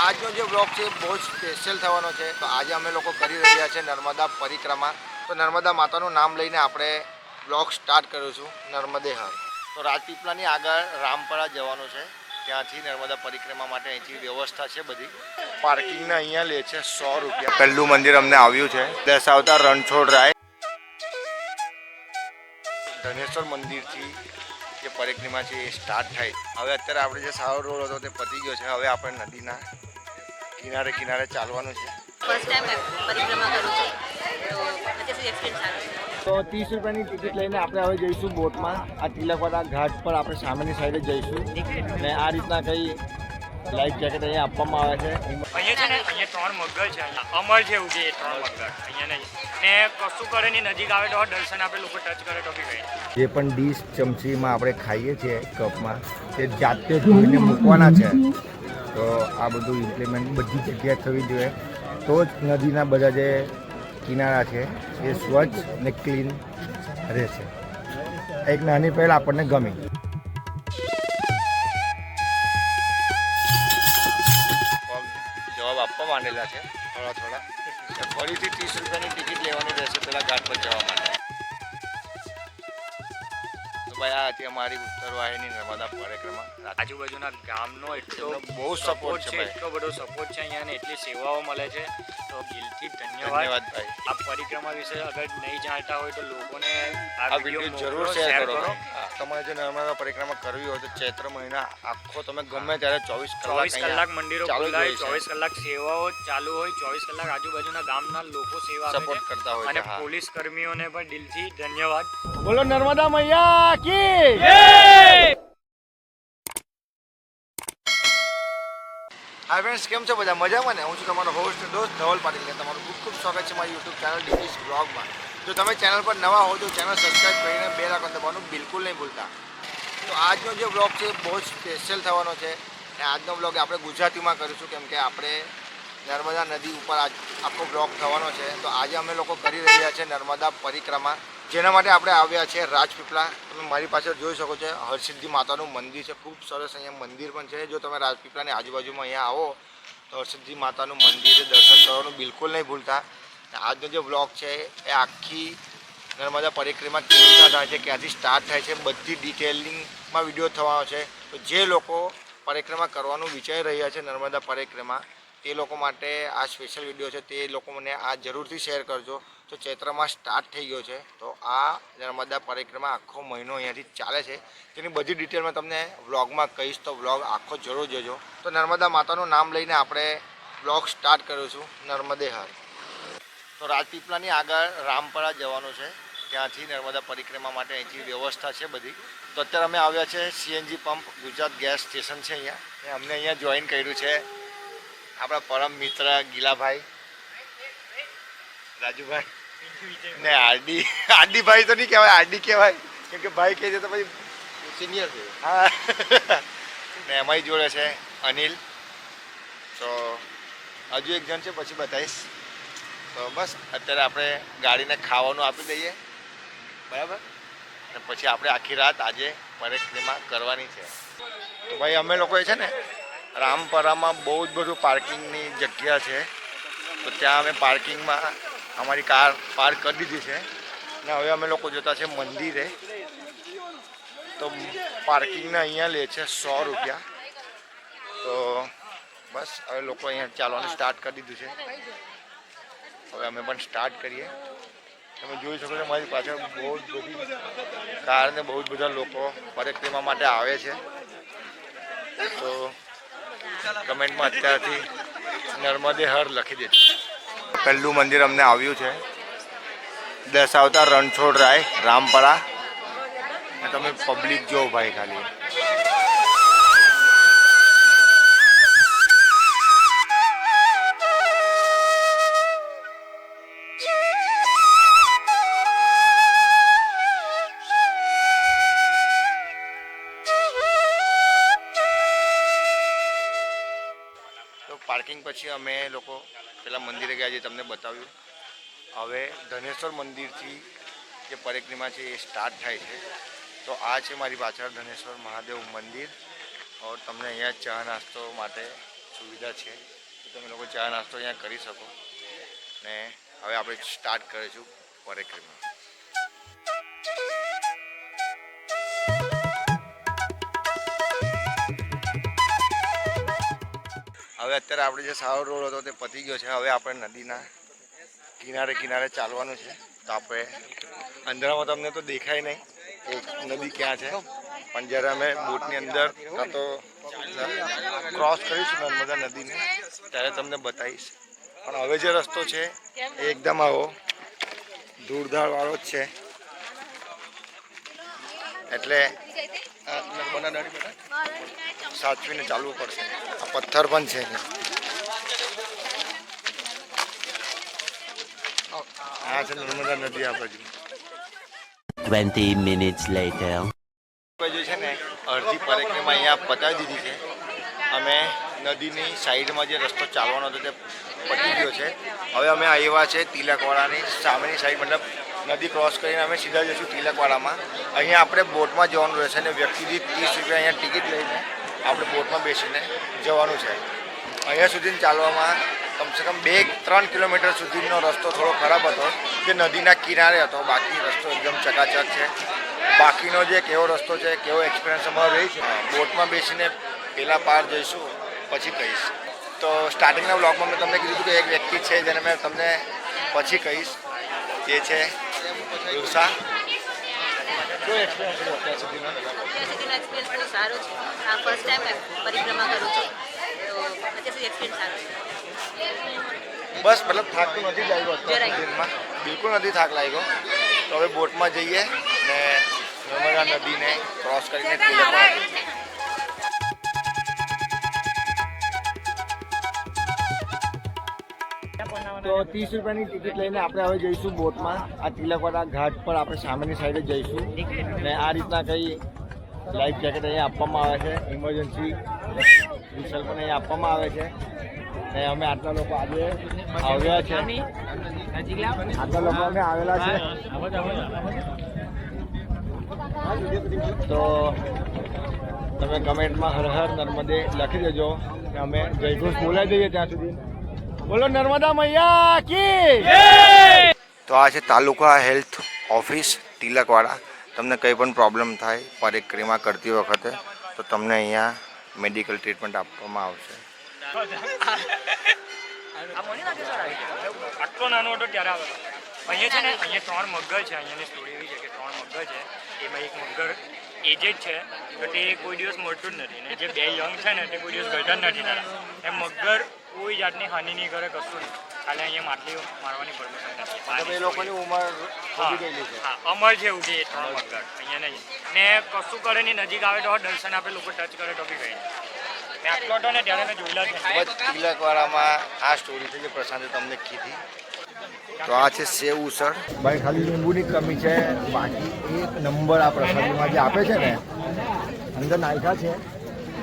આજનો જે બ્લોગ છે બહુ જ સ્પેશિયલ થવાનો છે. તો આજે અમે લોકો કરી રહ્યા છે નર્મદા પરિક્રમા. તો નર્મદા માતાનું નામ લઈને આપણે બ્લોગ સ્ટાર્ટ કર્યું છું નર્મદે હર. તો રાજપીપળાની આગળ રામપરા જવાનું છે. ત્યાંથી નર્મદા પરિક્રમા માટે અહીંથી વ્યવસ્થા છે બધી. પાર્કિંગને અહીંયા લે છે 100 રૂપિયા. પહેલું મંદિર અમને આવ્યું છે દશાવતાર રણછોડરાય. ધનેશ્વર મંદિરથી જે પરિક્રમા છે એ સ્ટાર્ટ થાય. હવે અત્યારે આપણે જે સારો રોડ હતો તે પતી ગયો છે. હવે આપણે નદીના કિનારે કિનારે ચાલવાનું છે. ફર્સ્ટ ટાઈમ પરિક્રમા કરું છું તો અત્યાર સુધી એક્સપિરિયન્સ સારો છે. તો 30 રૂપિયાની ટિકિટ લઈને આપણે હવે જઈશું બોટમાં. આ તિલકવાડા ઘાટ પર આપણે સામેની સાઈડે જઈશું અને આ રીતના કંઈ લાઈફ જેકેટ અહીંયા આપવામાં આવે છે. અહીંયા છે ને અહીંયા 3 મગર છે. અહીંયા અમર છે એવું કે 3 મગર અહીંયા નહીં ને કશું કરે ની નજીક આવે તો દર્શન આપે લોકો ટચ કરે તો બી કંઈ. જે પણ ડીશ ચમચીમાં આપણે ખાઈએ છીએ કપમાં તે જાતે ધોઈને મૂકવાના છે. તો આ બધું ઇમ્પ્લિમેન્ટ બધી જગ્યાએ થવી જોઈએ તો જ નદીના બધા જે કિનારા છે એ સ્વચ્છ અને ક્લીન રહેશે. એક નાની પહેલ આપણને ગમી. જવાબ આપવા માંડેલા છે થોડા ફરીથી 30 રૂપિયાની ટિકિટ લેવાની રહેશે પેલા ઘાટ પર જવા માટે. તો ભાઈ આ હતી અમારી ઉત્તરવાહિની નર્મદા પરિક્રમા. આજુબાજુના ગામનો એટલો બહુ સપોર્ટ છે ભાઈ. એટલો બધો સપોર્ટ છે અહીંયા ને એટલી સેવાઓ મળે છે તો દિલથી ધન્યવાદ ભાઈ. આ પરિક્રમા વિશે અગર નહીં જાણતા હોય તો લોકોને આ વિડીયો જરૂર શેર કરો. તમારે જો નર્મદા પરિક્રમા કરવી હોય તો ચૈત્ર મહિના આખો તમે ગમે ત્યારે 24 કલાક મંદિરો ચાલુ ખુલ્લા હોય, જ હોય છે. 24 કલાક સેવાઓ ચાલુ હોય, 24 કલાક આજુબાજુના ગામના લોકો સેવા આપે સપોર્ટ છે કરતા હોય અને છે. હા. પોલીસ કર્મીઓને પણ દિલથી ધન્યવાદ. બોલો નર્મદા મૈયા કી હાય ફ્રેન્ડ્સ, કેમ છો બધા? મજામાં ને? હું છું તમારો હોસ્ટ દોસ્ત ધવલ પાટીલ. તમારું ખૂબ ખૂબ સ્વાગત છે મારી યુટ્યુબ ચેનલ ડીપીસ બ્લોગમાં. જો તમે ચેનલ પર નવા હો તો ચેનલ સબસ્ક્રાઈબ કરીને બેલ આઇકન દબાવવાનું બિલકુલ નહીં ભૂલતા. તો આજનો જે બ્લોગ છે બહુ જ સ્પેશિયલ થવાનો છે અને આજનો બ્લોગ આપણે ગુજરાતીમાં કરીશું કેમ કે આપણે નર્મદા નદી ઉપર આખો બ્લોગ થવાનો છે. તો આજે અમે લોકો કરી રહ્યા છે નર્મદા પરિક્રમા, જેના માટે આપણે આવ્યા છે રાજપીપળા. તમે મારી પાછળ જોઈ શકો છો હરસિદ્ધિ માતાનું મંદિર છે. ખૂબ સરસ અહીંયા મંદિર પણ છે. જો તમે રાજપીપળાની આજુબાજુમાં અહીંયા આવો તો હરસિદ્ધિ માતાનું મંદિરે દર્શન કરવાનું બિલકુલ નહીં ભૂલતા. આજનો જે બ્લોગ છે એ આખી નર્મદા પરિક્રમા કેવી રીતના થાય છે, ક્યાંથી સ્ટાર્ટ થાય છે, બધી ડિટેલિંગમાં વિડીયો થવાનો છે. તો જે લોકો પરિક્રમા કરવાનું વિચારી રહ્યા છે નર્મદા પરિક્રમા તે લોકો માટે આ સ્પેશિયલ વિડીયો છે. તે લોકો મને આ જરૂરથી શેર કરજો. તો ચૈત્રમાં સ્ટાર્ટ થઈ ગયો છે. તો આ નર્મદા પરિક્રમા આખો મહિનો અહીંયાથી ચાલે છે. તેની બધી ડિટેલમાં તમને વ્લોગમાં કહીશ, તો વ્લોગ આખો જરૂર જોજો. તો નર્મદા માતાનું નામ લઈને આપણે વ્લોગ સ્ટાર્ટ કર્યું છું નર્મદે હર. તો રાજપીપળાની આગળ રામપરા જવાનું છે. ત્યાંથી નર્મદા પરિક્રમા માટે અહીંથી વ્યવસ્થા છે બધી. તો અત્યારે અમે આવ્યા છે CNG pump Gujarat gas station છે અહીંયા. અમને અહીંયા જોઈન કર્યું છે આપણા પરમ મિત્ર ગીલાભાઈ, રાજુભાઈ ને આરડી ભાઈ તો નહીં કહેવાય, આરડી કહેવાય કેમ કે ભાઈ કહે છે તો પછી સિનિયર છે. હા ને એમાંય જોડે છે અનિલ. તો હજુ એક જણ છે પછી બતાવીશ. તો બસ અત્યારે આપણે ગાડીને ખાવાનું આપી દઈએ, બરાબર, અને પછી આપણે આખી રાત આજે પરિક્રમા કરવાની છે. તો ભાઈ અમે લોકોએ છે ને રામપરામાં બહુ જ બધું પાર્કિંગની જગ્યા છે. તો ત્યાં અમે પાર્કિંગમાં અમારી કાર પાર્ક કરી દીધી છે ને હવે અમે લોકો જતા છે મંદિરે. તો પાર્કિંગના અહીંયા લે છે 100 રૂપિયા. તો બસ હવે લોકો અહીંયા ચાલવાનું સ્ટાર્ટ કરી દીધું છે. હવે અમે પણ સ્ટાર્ટ કરીએ. તમે જોઈ શકો છો મારી પાછળ બહુ જ બધી કાર ને બહુ જ બધા લોકો પરિક્રમા માટે આવે છે. તો કમેન્ટમાં અત્યારથી નર્મદે હર લખી દેજો. પહેલું મંદિર અમને આવ્યું છે દશાવતાર રણછોડરાય રામપરા. તમે પબ્લિક જો ભાઈ ખાલી. પાર્કિંગ પછી અમે લોકો પેલા મંદિરે ગયા જે તમને બતાવ્યું. હવે ધનેશ્વર મંદિરથી જે પરિક્રમા છે એ સ્ટાર્ટ થાય છે. તો આ છે મારી પાછળ ધનેશ્વર મહાદેવ મંદિર. ઓર તમને અહીંયા ચા નાસ્તો માટે સુવિધા છે, તો તમે લોકો ચા નાસ્તો અહીંયા કરી શકો. ને હવે આપણે સ્ટાર્ટ કરીશું પરિક્રમા. હવે અત્યારે આપણે જે સારો રોડ હતો તે પતી ગયો છે. હવે આપણે નદીના કિનારે કિનારે ચાલવાનું છે. તો આપણે અંધારામાં તમને તો દેખાય નહીં કે નદી ક્યાં છે, પણ જ્યારે અમે બોટની અંદર કાં તો ક્રોસ કરીશું નર્મદા નદીને ત્યારે તમને બતાવીશ. પણ હવે જે રસ્તો છે એ એકદમ આવો ધૂળધારવાળો જ છે, એટલે સાચવીને ચાલવું પડશે. આ પથ્થર પણ છે. આ છે નર્મદા નદી. આ બાજુ 20 minutes later. બાજુ છે ને અડધી પરિક્રમા અહીંયા પતાવી દીધી છે. અમે નદીની સાઈડમાં જે રસ્તો ચાલવાનો હતો તે પતી ગયો છે. હવે અમે આવ્યા છે તિલકવાડાની સામેની સાઈડ, મતલબ નદી ક્રોસ કરીને અમે સીધા જઈશું તિલકવાડામાં. અહીંયા આપણે બોટમાં જવાનું રહેશે ને વ્યક્તિ દીઠ 30 રૂપિયા અહીંયા ટિકિટ લઈને આપણે બોટમાં બેસીને જવાનું છે. અહીંયા સુધી ચાલવામાં કમસે કમ 2-3 કિલોમીટર સુધીનો રસ્તો થોડો ખરાબ હતો, જે નદીના કિનારે હતો. બાકી રસ્તો એકદમ ચકાચક છે. બાકીનો જે કેવો રસ્તો છે, કેવો એક્સપિરિયન્સ અમારો રહી છે, બોટમાં બેસીને પેલા પાર જઈશું પછી કહીશ. તો સ્ટાર્ટિંગના બ્લોગમાં મેં તમને કીધું કે એક વ્યક્તિ છે જેને મેં તમને પછી કહીશ, તે છે ઋષા. શું એક્સપિરિયન્સ છે અત્યાર સુધીનો? અત્યાર સુધીનો એક્સપિરિયન્સ બહુ સારો છે. આ ફર્સ્ટ ટાઈમ પરિક્રમા કરું છું, તો અત્યાર સુધી એક્સપિરિયન્સ સારો છે. બસ મતલબ થાક તો નથી લાગ્યો અત્યાર સુધીમાં, બિલકુલ નથી થાક લાગ્યો. તો હવે બોટમાં જઈએ ને નર્મદા નદીને ક્રોસ કરીને તિલકવાડા જઈએ. તો 30 રૂપિયાની ટિકિટ લઈને આપણે હવે જઈશું બોટમાં. આ તિલકવાડા ઘાટ પર આપણે સામેની સાઈડે જઈશું. ને આ રીતના કંઈ લાઈફ જેકેટ અહીંયા આપવામાં આવે છે, ઇમરજન્સી વિસલ પણ અહીંયા આપવામાં આવે છે. ને અમે આટલા લોકો આજે આવ્યા છે, આટલા લોકો અમે આવેલા છે. તો તમે કમેન્ટમાં હર હર નર્મદે લખી દેજો કે અમે જયઘોષ બોલાવી દઈએ ત્યાં સુધી. બોલો નર્મદા મૈયા કી. તો આ છે તાલુકા હેલ્થ ઓફિસ તિલકવાડા. તમને કંઈ પણ પ્રોબ્લેમ થાય પરિક્રમા કરતી વખતે તો તમને અહીંયા મેડિકલ ટ્રીટમેન્ટ આપવામાં આવશે. આટલો નાનો હતો ત્યારે આવે. અહીંયા છે ને, અહીંયા 3 મગર છે. અહીંયાની સ્ટોરી એવી છે કે 3 મગર છે, એમાં એક મગર એજેડ છે, તો તે કોઈ દિવસ મળતું જ નથી. ને જે 2 યંગ છે ને તે કોઈ દિવસ ગળતા જ નથી થતા. એમ મગર કોઈ જાતની હાનિ નહીં કરે, કશું નહીં. ખાલી અહીંયા માટલી મારવાની પરમિશન નથી. એ લોકોની ઉંમર વધી ગયેલી છે. હા, અમર છે એવું કે 3 મગર અહીંયા નહીં. ને કશું કરે નહીં, નજીક આવે તો દર્શન આપે, લોકો ટચ કરે તો બી કંઈ. મેં આટલો હતો ને ત્યારે મેં જોયેલા છે. તિલકવાડામાં આ સ્ટોરી છે જે પ્રશાંતે તમને કીધી. તો આ છે સેવ ઉસળ. ભાઈ ખાલી લીંબુની કમી છે, બાકી એક નંબર આ પ્રસાદીમાં જે આપે છે ને, અંદર નાખ્યા છે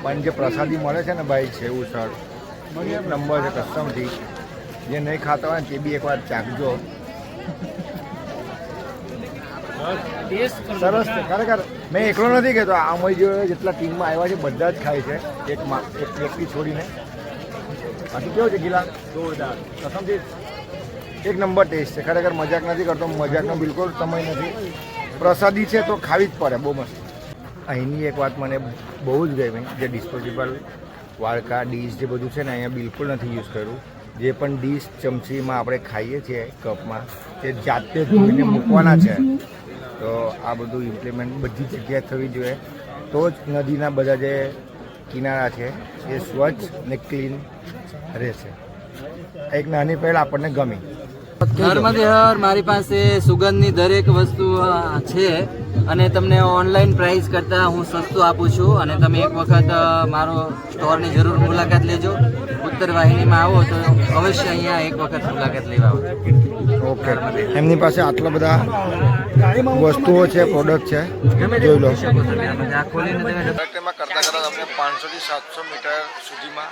પણ જે પ્રસાદી મળે છે ને ભાઈ સેવ ઉસળ એક નંબર છે કસ્ટમથી. જે નહીં ખાતા હોય ને તે બી એકવાર ચાખજો. સરસ છે ખરેખર. મેં એકલો નથી કહેતો, આમાં જે જેટલા ટીમમાં આવ્યા છે બધા જ ખાય છે, એક વ્યક્તિ છોડીને. બાકી કેવું છે ગિલા? જોરદાર કસમથી એક નંબર ટેસ્ટ છે. ખરેખર મજાક નથી કરતો, મજાકનો બિલકુલ સમય નથી. પ્રસાદી છે તો ખાવી જ પડે, બહુ મસ્ત. અહીંની એક વાત મને બહુ જ ગમી, જે ડિસ્પોઝેબલ વાડકા ડીશ જે બધું છે ને અહીંયા બિલકુલ નથી યુઝ કર્યું. જે પણ ડીશ ચમચીમાં આપણે ખાઈએ છીએ કપમાં, તે જાતે જ ધોઈને મૂકવાના છે. તો આ બધું ઇમ્પ્લિમેન્ટ બધી જગ્યાએ થવી જોઈએ, તો જ નદીના બધા જે કિનારા છે એ સ્વચ્છ ને ક્લીન રહેશે. એક નાની પહેલ આપણને ગમી. નર્મદે હર મારી પાસે સુગંધની દરેક વસ્તુ છે અને તમને ઓનલાઈન પ્રાઇસ કરતાં હું સસ્તું આપું છું. અને તમે એક વખત મારો સ્ટોરની જરૂર મુલાકાત લેજો. ઉત્તર વાહિનીમાં આવો તો અવશ્ય અહીંયા એક વખત મુલાકાત લેવા આવજો. ઓકે, એમની પાસે આટલા બધા વસ્તુઓ છે, પ્રોડક્ટ છે, જોઈ લો. કરતા કરતા તમને 500 થી 700 મીટર સુધીમાં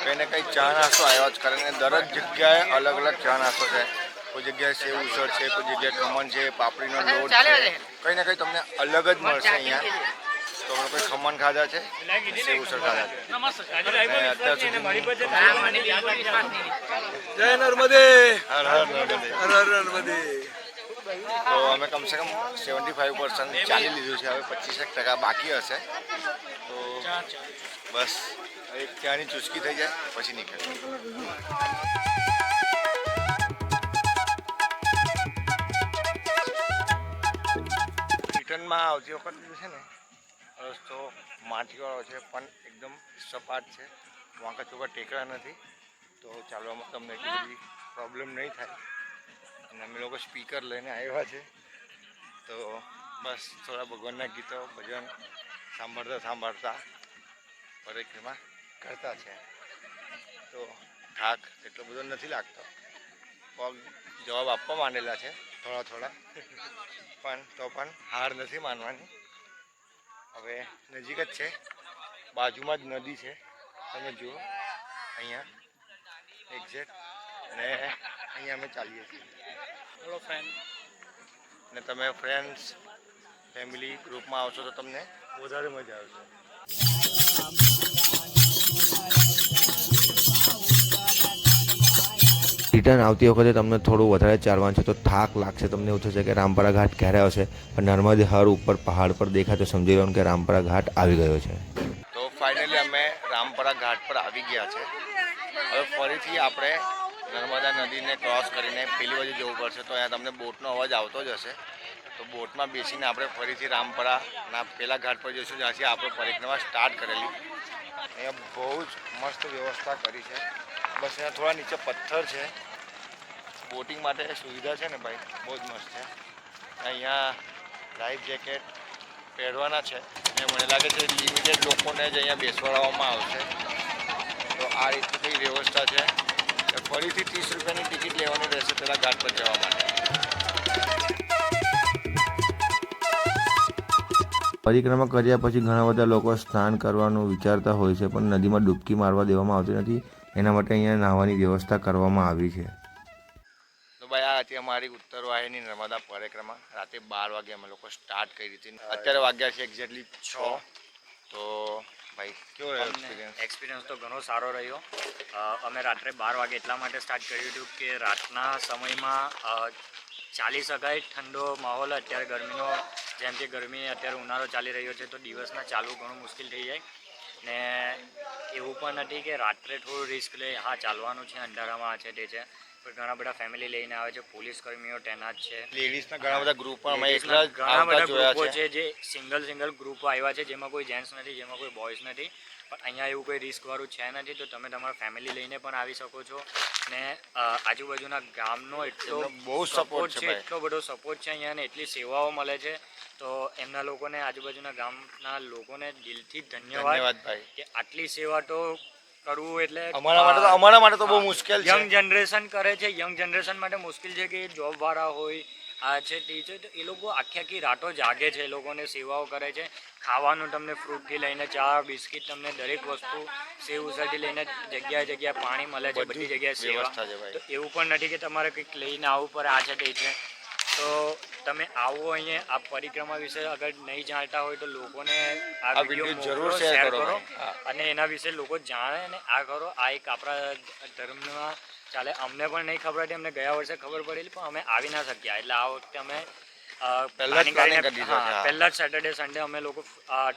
કંઈ ને કંઈ ચા નાસ્તો આવ્યો જ કરે. દરેક જગ્યાએ અલગ અલગ ચા નાસ્તો છે. કોઈ જગ્યાએ સેવ ઉસળ છે, કોઈ જગ્યાએ ખમણ છે, પાપડીનો લોટ છે, કંઈ ને કંઈ તમને અલગ જ મળશે અહીંયા. તો અમે લોકોએ ખમણ ખાધા છે, સેવ ઉસળ ખાધા છે. અને અત્યાર સુધી જય નર્મદે. હર હર નર્મદે. હર હર નર્મદે. તો અમે કમસે કમ 75% ચાલી લીધું છે, હવે 25% બાકી હશે. તો બસ એક ચાની ચુસ્કી થઈ જાય પછી નીકળીએ. રિટર્નમાં આવતી વખત છે ને રસ્તો માટીવાળો છે પણ એકદમ સપાટ છે, વાંકા ચોકા ટેકરા નથી, તો ચાલવામાં તમને એટલી બધી પ્રોબ્લેમ નહીં થાય. અને અમે લોકો સ્પીકર લઈને આવ્યા છે, તો બસ થોડા ભગવાનના ગીતો ભજન સાંભળતા પરિક્રમા કરતા છે. તો થાક એટલો બધો નથી લાગતો, પગ જવાબ આપવા માંડેલા છે થોડા પણ તો પણ હાર નથી માનવાની. હવે નજીક જ છે, બાજુમાં જ નદી છે, તમે જુઓ અહીંયા એક્ઝેક્ટ, અને અહીંયા અમે ચાલીએ છીએ. Hello friend. અને તમે ફ્રેન્ડ્સ ફેમિલી ગ્રુપમાં આવશો તો તમને વધારે મજા આવશે. રિટર્ન આવતી વખતે તમને થોડું વધારે ચાલવાનું છે તો થાક લાગશે, તમને એવું થશે કે રામપરા ઘાટ ક્યારે આવશે, પણ નર્મદે હર ઉપર પહાડ પર દેખાય તો સમજી લેવાનું કે રામપરા ઘાટ આવી ગયો છે. તો ફાઇનલી અમે રામપરા ઘાટ પર આવી ગયા છે. હવે ફરીથી આપણે નર્મદા નદીને ક્રોસ કરીને પેલી બાજુ જવું પડશે, તો અહીંયા તમને બોટનો અવાજ આવતો જ હશે. તો બોટમાં બેસીને આપણે ફરીથી રામપરાના પેલા ઘાટ પર જઈશું જ્યાંથી આપણે પરિક્રમા સ્ટાર્ટ કરેલી. અહીંયા બહુ જ મસ્ત વ્યવસ્થા કરી છે. બસ અહીંયા થોડા નીચે પથ્થર છે, બોટિંગ માટે સુવિધા છે ને ભાઈ, બહુ જ મસ્ત છે. અહીંયા લાઈફ જેકેટ પહેરવાના છે અને મને લાગે છે લિમિટેડ લોકોને જ અહીંયા બેસવાડવામાં આવશે. તો આ રીતની કઈ વ્યવસ્થા છે. ફરીથી 30 રૂપિયાની ટિકિટ લેવાની રહેશે પેલા ઘાટ પર જવા માટે. પરિક્રમા કર્યા પછી ઘણા બધા લોકો સ્નાન કરવાનું વિચારતા હોય છે, પણ નદીમાં ડૂબકી મારવા દેવામાં આવતી નથી. એના માટે અહીંયા નાહવાની વ્યવસ્થા કરવામાં આવી છે. તો ભાઈ આ હતી અમારી ઉત્તર વાહિની નર્મદા પરિક્રમા. રાતે 12 વાગે અમે લોકો સ્ટાર્ટ કરી હતી, અત્યારે વાગ્યા છે એક્ઝેક્ટલી 6. તો ભાઈ કેવો રહ્યો એક્સપિરિયન્સ તો ઘણો સારો રહ્યો. અમે રાત્રે 12 વાગે એટલા માટે સ્ટાર્ટ કર્યું હતું કે રાતના સમયમાં ચાલી શકાય, ઠંડો માહોલ. અત્યારે ગરમીનો જેમ કે ગરમી અત્યારે ઉનાળો ચાલી રહ્યો છે, તો દિવસના ચાલવું ઘણું મુશ્કેલ થઈ જાય. ને એવું પણ નથી કે રાત્રે થોડું રિસ્ક લે, હા ચાલવાનું છે, અંધારામાં આ છે તે છે, પણ ઘણા બધા ફેમિલી લઈને આવે છે, પોલીસ કર્મીઓ તૈનાત છે, લેડીઝના ઘણા બધા ગ્રુપ પણ અમે લેડીઝના એકલા ઘણા બધા જોયા ગ્રુપો છે. છે, જે સિંગલ ગ્રુપો આવ્યા છે, જેમાં કોઈ જેન્ટ્સ નથી, જેમાં કોઈ બોયઝ નથી. પણ અહીંયા એવું કોઈ રિસ્કવાળું છે નથી, તો તમે તમારા ફેમિલી લઈને પણ આવી શકો છો. ને આજુબાજુના ગામનો એટલો બહુ સપોર્ટ છે, એટલો બધો સપોર્ટ છે અહીંયા, ને એટલી સેવાઓ મળે છે. તો એમના લોકોને, આજુબાજુના ગામના લોકોને દિલથી ધન્યવાદ ભાઈ. કે આટલી સેવા તો કરવું એટલે અમારા માટે તો બહુ મુશ્કેલ છે. યંગ જનરેશન કરે છે. યંગ જનરેશન માટે મુશ્કેલ છે કે જોબ વાળા હોય, આ છે તે છે, તો એ લોકો આખી રાતો જાગે છે, એ લોકોને સેવાઓ કરે છે. ખાવાનું તમને ફ્રૂટથી લઈને ચા બિસ્કિટ, તમને દરેક વસ્તુ સેવ ઉસળથી લઈને જગ્યાએ પાણી મળે છે, બધી જગ્યાએ સેવા. તો એવું પણ નથી કે તમારે કંઈક લઈને આવવું પડે, આ છે તે છે. તો તમે આવો અહીંયા. આ પરિક્રમા વિશે અગર નહીં જાણતા હોય તો લોકોને આ વિડીયો જરૂર શેર કરો અને એના વિશે લોકો જાણે અને આ કરો. આ એક આપણા ધર્મમાં ચાલે. અમને પણ નહીં ખબર હતી, અમને ગયા વર્ષે ખબર પડેલી, પણ અમે આવી ના શક્યા. એટલે આ વખતે અમે પહેલા જ સેટરડે સન્ડે અમે લોકો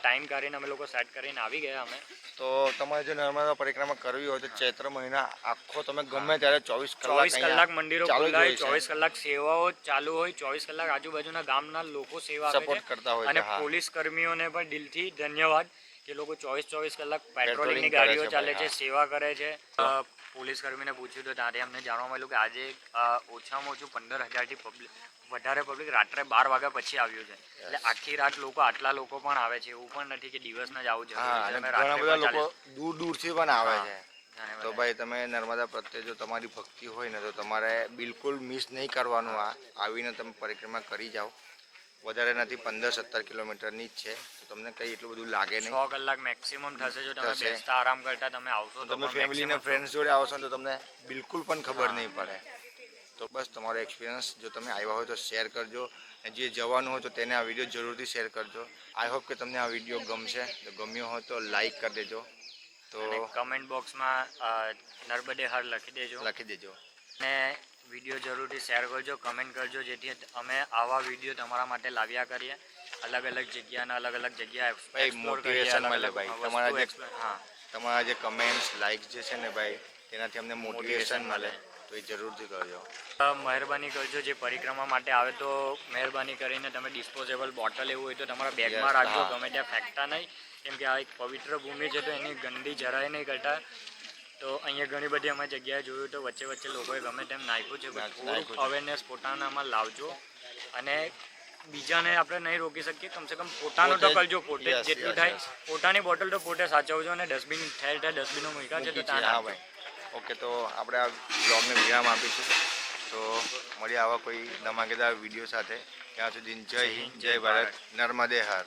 ટાઈમ કાઢીને અમે લોકો સેટ કરીને આવી ગયા અમે. તો તમારે જો નર્મદા પરિક્રમા કરવી હોય તો ચૈત્ર મહિના આખો તમે ગમે ત્યારે 24 કલાક મંદિરો ખુલ્લા હોય, 24 કલાક સેવાઓ ચાલુ હોય, 24 કલાક આજુબાજુના ગામના લોકો સેવા સપોર્ટ કરતા હોય અને પોલીસ કર્મીઓને પણ દિલથી ધન્યવાદ કે લોકો 24 કલાક પેટ્રોલિંગની ગાડીઓ ચાલે છે, સેવા કરે છે. પોલીસ કર્મીને પૂછ્યું તો ત્યારે અમને જાણવા મળ્યું કે આજે ઓછામાં ઓછું 15,000થી વધારે પબ્લિક રાત્રે 12 વાગ્યા પછી આવ્યું છે. એટલે આખી રાત લોકો, આટલા લોકો પણ આવે છે. એવું પણ નથી કે દિવસના જ આવું જરૂરી છે. ઘણા બધા લોકો દૂરથી પણ આવે છે. તો ભાઈ તમે નર્મદા પ્રત્યે જો તમારી ભક્તિ હોય ને તો તમારે બિલકુલ મિસ નહીં કરવાનું. આવીને તમે પરિક્રમા કરી જાઓ. વધારે નથી, 15-17 કિલોમીટરની જ છે, તો તમને કંઈ એટલું બધું લાગે નહીં. 6 કલાક મેક્સિમમ થશે જો તમે બેસતા આરામ કરતા તમે આવશો. તમે ફેમિલી ને ફ્રેન્ડ્સ જોડે આવશો તો તમને બિલકુલ પણ ખબર નહીં પડે. તો બસ તમારો એક્સપિરિયન્સ જો તમે આવ્યા હોય તો શેર કરજો, અને જે જવાનું હોય તો તેને આ વિડીયો જરૂરથી શેર કરજો. આઈ હોપ કે તમને આ વિડીયો ગમશે. તો ગમ્યો હોય તો લાઈક કરી દેજો, તો અને કમેન્ટ બોક્સમાં નર્મદે હર લખી દેજો લખી દેજો. અને વિડીયો જરૂરથી શેર કરજો, કમેન્ટ કરજો, જેથી અમે આવા વિડીયો તમારા માટે લાવ્યા કરીએ. અલગ અલગ જગ્યા ભાઈ મોટિવેશન મળે ભાઈ, તમારા જે હા તમારા જે કમેન્ટ્સ લાઇક્સ જે છે ને ભાઈ, તેનાથી અમને મોટિવેશન મળે, તો એ જરૂરથી કરજો. મહેરબાની કરજો, જે પરિક્રમા માટે આવે તો મહેરબાની કરીને તમે ડિસ્પોઝેબલ બોટલ એવું હોય તો તમારા બેગમાં રાખજો, હા. ગમે ત્યાં ફેંકતા નહીં, કેમ કે આ એક પવિત્ર ભૂમિ છે તો એની ગંદી જરાય નહીં કરતા. તો અહીંયા ઘણી બધી અમે જગ્યાએ જોયું તો વચ્ચે વચ્ચે લોકોએ ગમે તેમ નાખ્યું છે, નાખ્યું થોડુંક છે. અવેરનેસ પોતાનામાં લાવજો. અને બીજાને આપણે નહીં રોકી શકીએ, કમસે કમ પોતાનું તો પોતે જ- કરજો, પોતે yes, જેટલું yes, થાય yes. પોતાની બોટલ તો પોતે સાચવજો. અને ડસ્ટબિન ઠેર ઠેર ડસ્ટબિનો મૂક્યા છે તો ત્યાં હા નાખજો. ભાઈ, ઓકે. તો આપણે આ બ્લોગને વિરામ આપીશું. તો મળીએ આવા કોઈ ધમાકેદાર વિડીયો સાથે. ત્યાં સુધી જય હિન્દ, જય ભારત, નર્મદે હર.